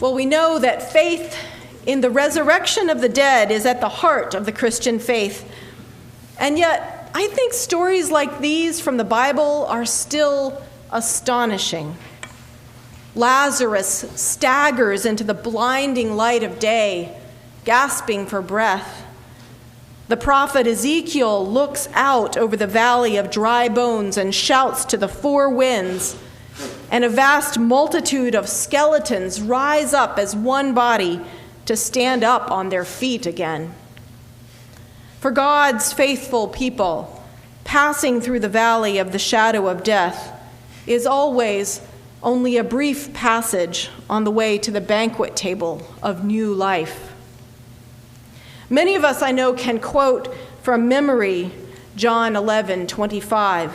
Well, we know that faith in the resurrection of the dead is at the heart of the Christian faith. And yet, I think stories like these from the Bible are still astonishing. Lazarus staggers into the blinding light of day, gasping for breath. The prophet Ezekiel looks out over the valley of dry bones and shouts to the four winds, and a vast multitude of skeletons rise up as one body to stand up on their feet again. For God's faithful people, passing through the valley of the shadow of death is always only a brief passage on the way to the banquet table of new life. Many of us I know can quote from memory John 11:25.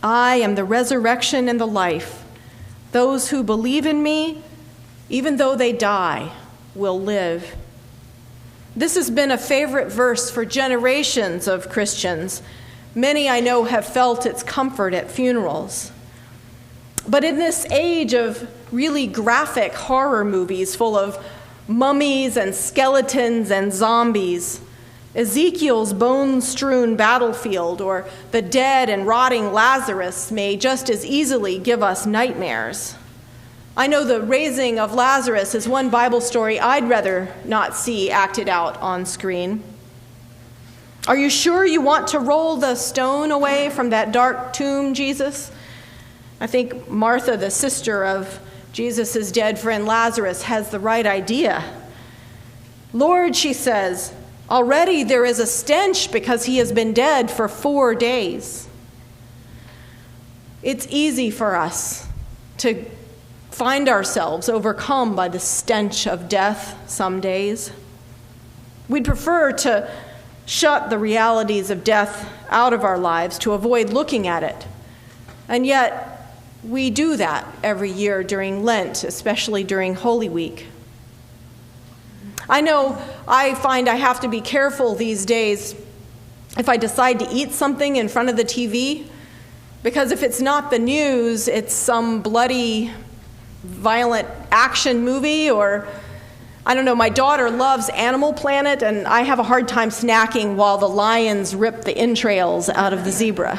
I am the resurrection and the life. Those who believe in me, even though they die, will live. This has been a favorite verse for generations of Christians. Many I know have felt its comfort at funerals. But in this age of really graphic horror movies full of mummies and skeletons and zombies, Ezekiel's bone-strewn battlefield or the dead and rotting Lazarus may just as easily give us nightmares. I know the raising of Lazarus is one Bible story I'd rather not see acted out on screen. Are you sure you want to roll the stone away from that dark tomb, Jesus? I think Martha, the sister of Jesus' dead friend Lazarus, has the right idea. Lord, she says, already there is a stench because he has been dead for 4 days. It's easy for us to find ourselves overcome by the stench of death some days. We'd prefer to shut the realities of death out of our lives to avoid looking at it. And yet, we do that every year during Lent, especially during Holy Week. I know I find I have to be careful these days if I decide to eat something in front of the TV, because if it's not the news, it's some bloody, violent action movie, or I don't know, my daughter loves Animal Planet, and I have a hard time snacking while the lions rip the entrails out of the zebra.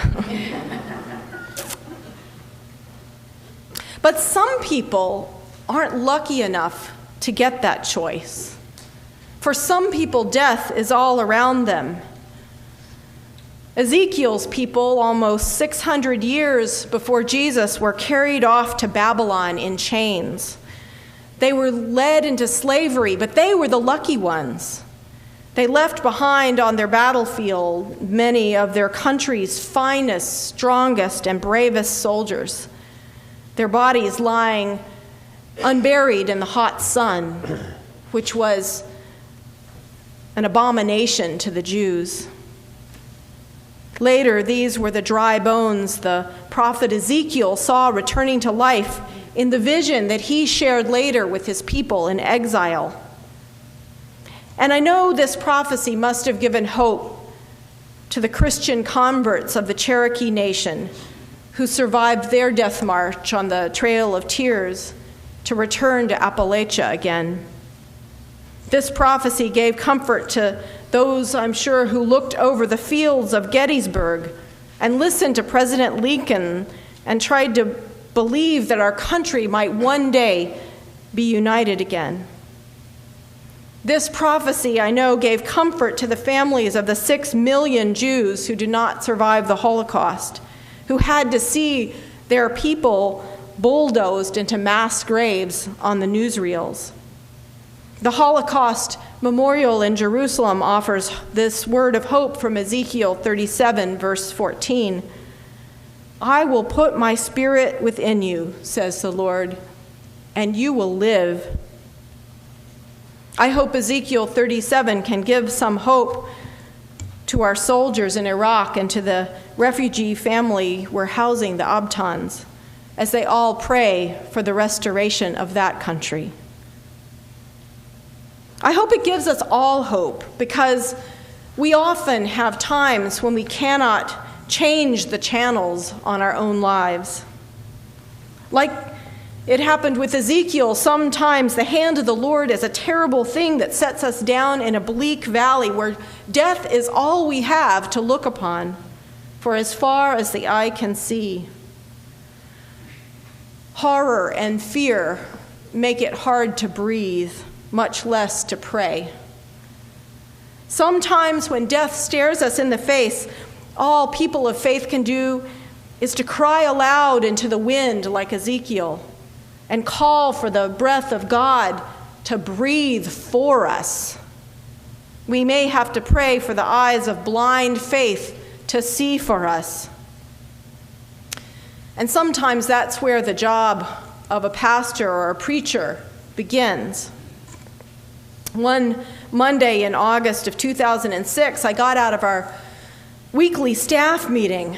But some people aren't lucky enough to get that choice. For some people, death is all around them. Ezekiel's people, almost 600 years before Jesus, were carried off to Babylon in chains. They were led into slavery, but they were the lucky ones. They left behind on their battlefield many of their country's finest, strongest, and bravest soldiers, their bodies lying unburied in the hot sun, which was an abomination to the Jews. Later, these were the dry bones the prophet Ezekiel saw returning to life in the vision that he shared later with his people in exile. And I know this prophecy must have given hope to the Christian converts of the Cherokee Nation who survived their death march on the Trail of Tears to return to Appalachia again. This prophecy gave comfort to those, I'm sure, who looked over the fields of Gettysburg and listened to President Lincoln and tried to believe that our country might one day be united again. This prophecy, I know, gave comfort to the families of the 6 million Jews who did not survive the Holocaust, who had to see their people bulldozed into mass graves on the newsreels. The Holocaust Memorial in Jerusalem offers this word of hope from Ezekiel 37, verse 14. I will put my spirit within you, says the Lord, and you will live. I hope Ezekiel 37 can give some hope to our soldiers in Iraq and to the refugee family we're housing, the Abtans, as they all pray for the restoration of that country. I hope it gives us all hope, because we often have times when we cannot change the channels on our own lives. Like It happened with Ezekiel. Sometimes the hand of the Lord is a terrible thing that sets us down in a bleak valley where death is all we have to look upon, for as far as the eye can see. Horror and fear make it hard to breathe, much less to pray. Sometimes when death stares us in the face, all people of faith can do is to cry aloud into the wind like Ezekiel and call for the breath of God to breathe for us. We may have to pray for the eyes of blind faith to see for us. And sometimes that's where the job of a pastor or a preacher begins. One Monday in August of 2006, I got out of our weekly staff meeting,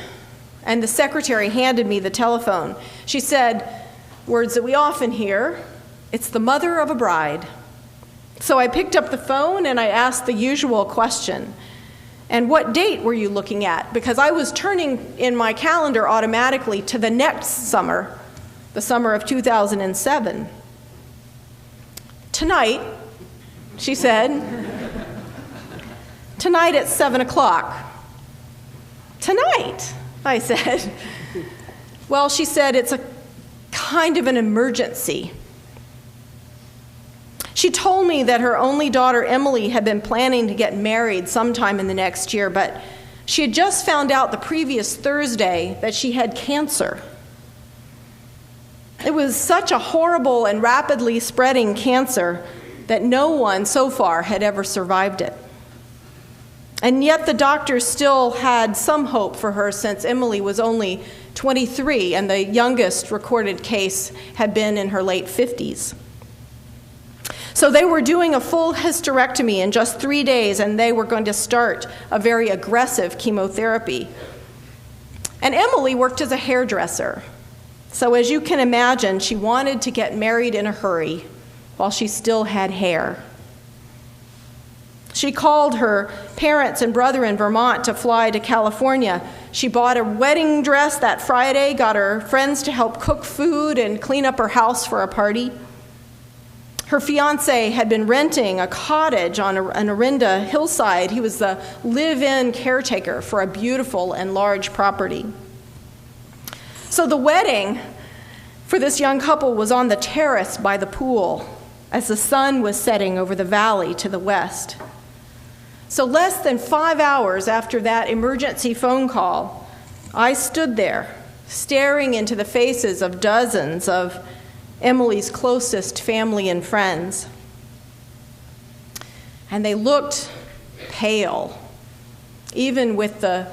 and the secretary handed me the telephone. She said, words that we often hear, "It's the mother of a bride." So I picked up the phone and I asked the usual question, "And what date were you looking at?" Because I was turning in my calendar automatically to the next summer, the summer of 2007. "Tonight," she said. "Tonight at 7 o'clock. "Tonight," I said. "Well," she said, "it's a kind of an emergency." She told me that her only daughter, Emily, had been planning to get married sometime in the next year, but she had just found out the previous Thursday that she had cancer. It was such a horrible and rapidly spreading cancer that no one so far had ever survived it. And yet the doctors still had some hope for her, since Emily was only 23 and the youngest recorded case had been in her late 50s. So they were doing a full hysterectomy in just 3 days, and they were going to start a very aggressive chemotherapy. And Emily worked as a hairdresser. So as you can imagine, she wanted to get married in a hurry while she still had hair. She called her parents and brother in Vermont to fly to California. She bought a wedding dress that Friday, got her friends to help cook food and clean up her house for a party. Her fiancé had been renting a cottage on an Orinda hillside. He was the live-in caretaker for a beautiful and large property. So the wedding for this young couple was on the terrace by the pool as the sun was setting over the valley to the west. So less than 5 hours after that emergency phone call, I stood there staring into the faces of dozens of Emily's closest family and friends. And they looked pale, even with the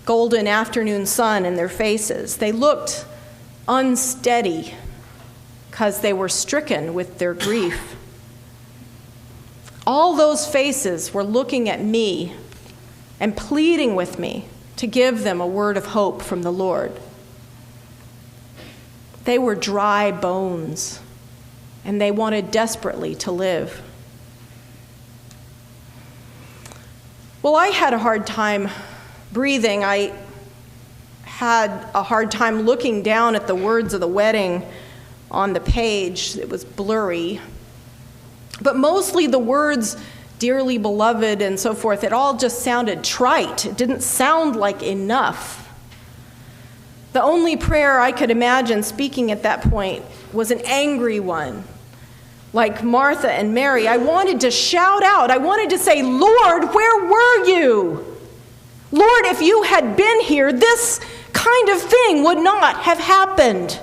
golden afternoon sun in their faces. They looked unsteady because they were stricken with their grief. All those faces were looking at me and pleading with me to give them a word of hope from the Lord. They were dry bones, and they wanted desperately to live. Well, I had a hard time breathing. I had a hard time looking down at the words of the wedding on the page. It was blurry. But mostly the words, "dearly beloved," and so forth, it all just sounded trite. It didn't sound like enough. The only prayer I could imagine speaking at that point was an angry one. Like Martha and Mary, I wanted to shout out. I wanted to say, "Lord, where were you? Lord, if you had been here, this kind of thing would not have happened."